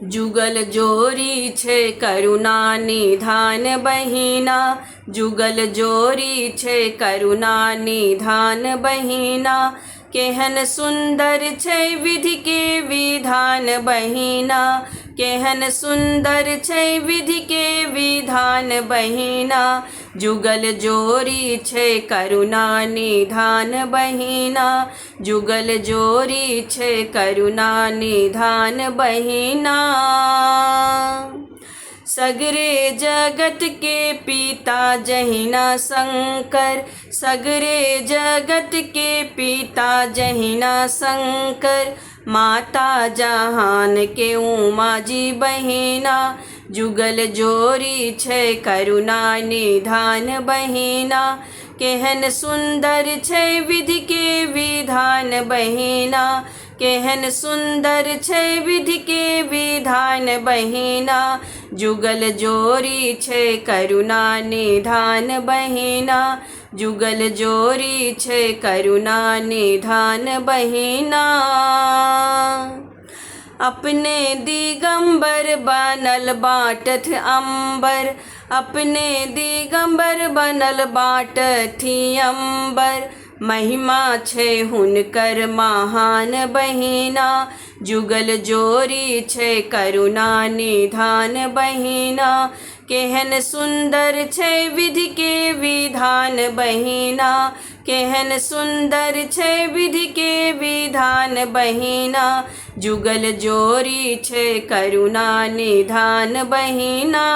जुगल जोरी छे करुणा निधान बहिना, जुगल जोरी छे करुणा निधान बहिना। केहन सुंदर छे विधि के विधान बहिना, केहन सुंदर छे विधि के विधान बहिना। जुगल जोरी छे करुणा निधान बहिना, जुगल जोरी छे करुणा निधान बहिना। सगरे जगत के पिता जहिना शंकर, सगरे जगत के पिता जहिना शंकर। माता जहान के उमा जी बहिना, जुगल जोरी छे करुणा निधान बहिना। केहन सुंदर छे विधि के विधान बहिना, केहन सुंदर छे विधि के विधान बहिना। जुगल जोरी छे करुणा निधान बहिना, जुगल जोरी छे करुणा निधान बहिना। अपने दिगंबर बनल बाटथ अंबर, अपने दिगंबर बनल बाटथी अंबर। महिमा छे हुनकर महान बहिना, जुगल जोरी छे करुणा निधान बहिना। केहन सुंदर छे विधि के विधान बहिना, केहन सुंदर छे विधि के विधान बहिना। जुगल जोरी छे करुणा निधान बहिना।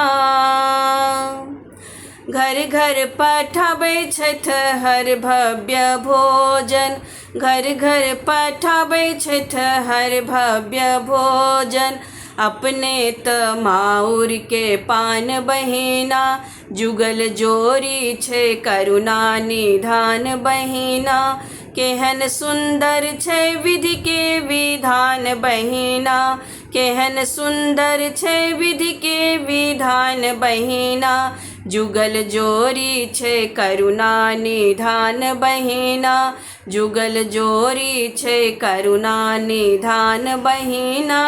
घर घर पठाबै छथ हर भव्य भोजन, घर घर पठाबै छथ हर भव्य भोजन। अपने त माउर के पान बहिना, जुगल जोरी छे करुणा निधान बहिना। केहन सुंदर छे विधि के विधान बहिना, केहन सुंदर छे विधि के विधान बहिना। जुगल जोरी छे करुणा निधान बहिना, जुगल जोरी छे करुणा निधान बहिना।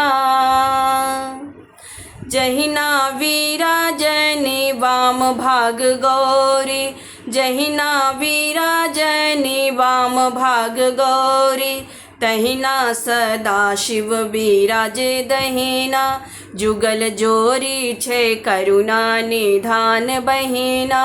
जहिना विराजनी वाम भाग गौरी, जहिना विराजनी वाम भाग गौरी। तहिना सदा शिव विराजे दहिना, जुगल जोरी छे करुणा निधान बहिना।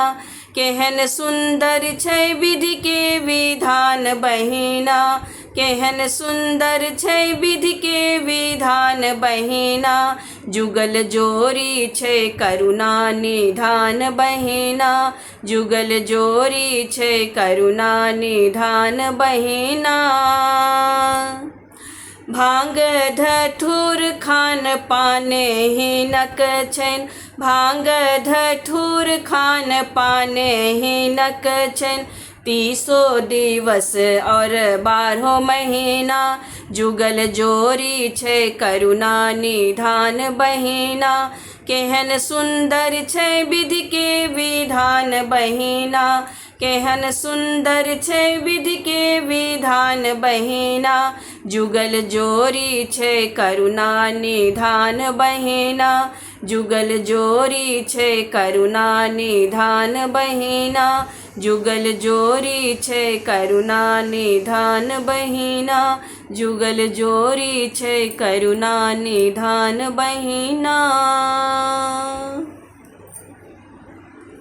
केहन सुंदर छे विधि के विधान बहिना, केहन सुंदर छे विधि के विधान बहिना। जुगल जोरी छे करुणा निधान बहिना, जुगल जोरी छे करुणा निधान बहिना। भांग धथुर खान पाने हिनक छन, भांग धथुर खान पाने हिनक छन। 30 दिवस और 12 महीना, जुगल जोरी छे करुणा निधान बहिना। केहन सुंदर छे विधि के विधान बहिना, केहन सुंदर छे विधि के विधान बहिना। जुगल जोरी छे करुणा निधान बहिना, जुगल जोरी छे करुणा निधान बहिना। जुगल जोरी छे करुणा निधान बहिना, जुगल जोरी छे करुणा निधान बहिना।